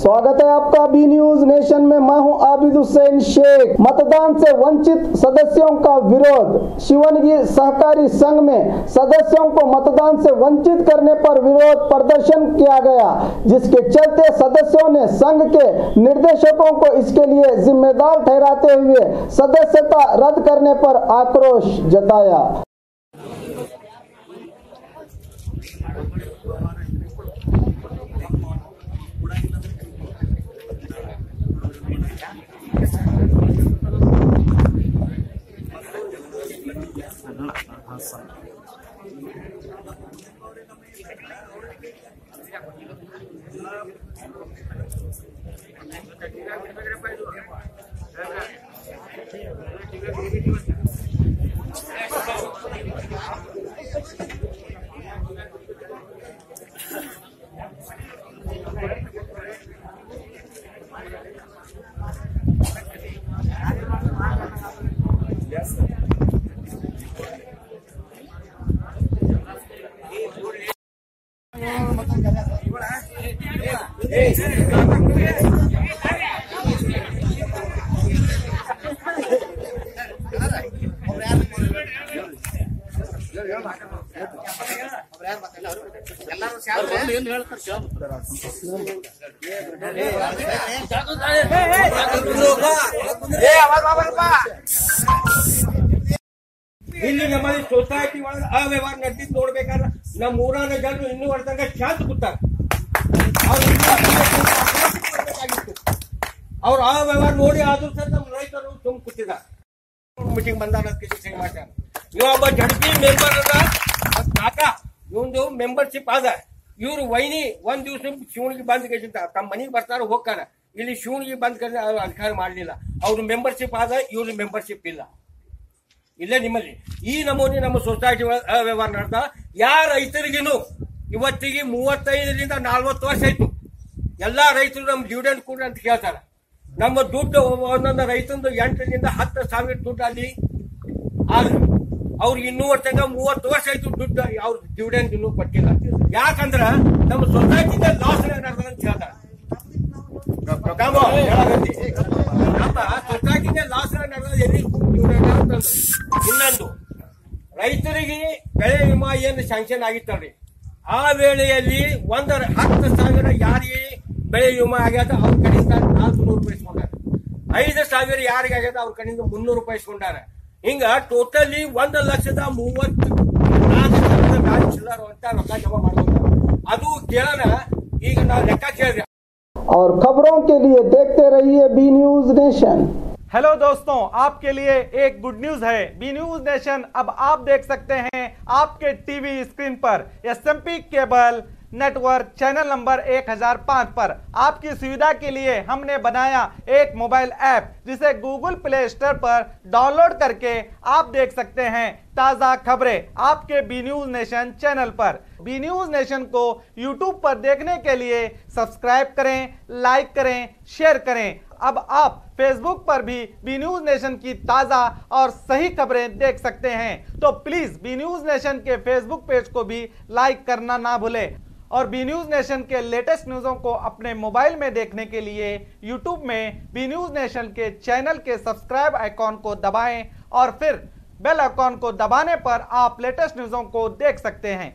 स्वागत है आपका बी न्यूज नेशन में। मैं हूं आबिद हुसैन शेख। मतदान से वंचित सदस्यों का विरोध। शिवनगी सहकारी संघ में सदस्यों को मतदान से वंचित करने पर विरोध प्रदर्शन किया गया, जिसके चलते सदस्यों ने संघ के निर्देशकों को इसके लिए जिम्मेदार ठहराते हुए सदस्यता रद्द करने पर आक्रोश जताया। ಇಲ್ಲಿ ನಮ್ಮಲ್ಲಿ ಸೊಸೈಟಿ ಒಳಗೆ ಅವ್ಯವಹಾರ ನಡೆದಿದ್ದು ನೋಡ್ಬೇಕಾದ್ರೆ ನಮ್ಮ ಊರಾನ ಜನರು ಇನ್ನೂ ಹೊರತಂಗ ಶಾಂತ ಕೂತಾರ. ಅವ್ರು ಅವ್ಯವಹಾರ ನೋಡಿ ಆದ್ರೂ ಸಹ ನಮ್ಮ ರೈತರು ತುಂಬ ಕೂತಿದ್ದಾರೆ. ಮೀಟಿಂಗ್ ಬಂದಾಗ ಮಾಡ್ತಾರೆ. ಇವೊಬ್ಬ ಜಡ್ಪಿ ಮೆಂಬರ್ ಅದ ಕಾಕಾ, ಇವಂದು ಮೆಂಬರ್ಶಿಪ್ ಅದ. ಇವ್ರು ವೈನಿ ಒಂದ್ ದಿವಸ ಶಿವನಿಗೆ ಬಂದ್ ಕೇಳಿಂತ ತಮ್ಮ ಮನೆಗೆ ಬರ್ತಾರ ಹೋಗ್ತಾರ. ಇಲ್ಲಿ ಶಿವನಿಗೆ ಬಂದ್ ಕರೆ ಅಧಿಕಾರ ಮಾಡಲಿಲ್ಲ. ಅವ್ರ ಮೆಂಬರ್ಶಿಪ್ ಆದ, ಇವ್ರ ಮೆಂಬರ್ಶಿಪ್ ಇಲ್ಲ. ಇಲ್ಲ ನಿಮ್ಮಲ್ಲಿ ಈ ನಮೂನಿ ನಮ್ಮ ಸೊಸೈಟಿ ಅವ್ಯವಹಾರ ನಡೆದ. ಯಾರ ರೈತರಿಗೇನು ಇವತ್ತಿಗೆ 35ರಿಂದ 40 ವರ್ಷ ಆಯ್ತು. ಎಲ್ಲಾ ರೈತರು ನಮ್ ಡಿವಿಡೆಂಡ್ ಕೊಡ್ರಿ ಅಂತ ಕೇಳ್ತಾರ. ನಮ್ಮ ದುಡ್ಡು ಒಂದೊಂದು ರೈತಂದು 8ರಿಂದ 10 ಸಾವಿರ ದುಡ್ಡು ಅಲ್ಲಿ ಆದ್ರೆ ಅವ್ರಿಗೆ ಇನ್ನೂ ತನಕ 30 ವರ್ಷ ಆಯ್ತು ದುಡ್ಡು ಅವ್ರ ಡಿವಿಡೆಂಡ್ ಇನ್ನೂ ಕೊಟ್ಟಿಲ್ಲ. ಯಾಕಂದ್ರ ನಮ್ಮ ಸೊಸೈಟಿಯಿಂದ ಲಾಸ್ ನಡೆದ ಅಂತ ಹೇಳ್ತಾರ. ನಮ್ಮ ಸೊಸೈಟಿಯಿಂದ ಲಾಸ್ ನಡೆದ ಎಲ್ಲಿ ಡಿವಿಡೆಂಡ್ ಅಂತಂದು. ಇನ್ನೊಂದು ರೈತರಿಗೆ ಬೆಳೆ ವಿಮಾ ಏನು ಸ್ಯಾಂಕ್ಷನ್ ಆಗಿತ್ತಲ್ರಿ, ಆ ವೇಳೆಯಲ್ಲಿ 10,000 ಯಾರಿಗೆ ಬೆಳೆ ವಿಮಾ ಆಗ್ಯದ ಅವ್ರ ಕಡೆಯಿಂದ 400 ರೂಪಾಯಿ ಇಸ್ಕೊಂಡಾರ. 5,000 ಯಾರಿಗೆ ಆಗ್ಯದ ಅವ್ರ ಕಡೆಯಿಂದ 300 ರೂಪಾಯಿ ಇಸ್ಕೊಂಡಾರ. ಹಿಂಗ ಟೋಟಲಿ 1,34,000 ಚಿಲ್ಲರ್ ಅಂತ ರೊಕ್ಕ ಜಮಾ ಮಾಡ್ಕೊಂಡಾರ. ಅದು ಕೇಳೋಣ ಈಗ ನಾವು ಲೆಕ್ಕ ಕೇಳಿದ್ರೆ। और खबरों के लिए देखते रहिए बी न्यूज नेशन। हेलो दोस्तों, आपके लिए एक गुड न्यूज है। बी न्यूज नेशन अब आप देख सकते हैं आपके टीवी स्क्रीन पर SMP cable network channel number 1005 पर। आपकी सुविधा के लिए हमने बनाया एक मोबाइल ऐप, जिसे गूगल प्ले स्टोर पर डाउनलोड करके आप देख सकते हैं ताज़ा खबरें आपके बी न्यूज नेशन चैनल पर। बी न्यूज नेशन को यूट्यूब पर देखने के लिए सब्सक्राइब करें, लाइक करें, शेयर करें। अब आप फेसबुक पर भी बी न्यूज नेशन की ताज़ा और सही खबरें देख सकते हैं। तो प्लीज़ बी न्यूज नेशन के फेसबुक पेज को भी लाइक करना ना भूलें। और बी न्यूज नेशन के लेटेस्ट न्यूज़ों को अपने मोबाइल में देखने के लिए यूट्यूब में बी न्यूज नेशन के चैनल के सब्सक्राइब आइकॉन को दबाएं और फिर बेल आइकॉन को दबाने पर आप लेटेस्ट न्यूज़ों को देख सकते हैं।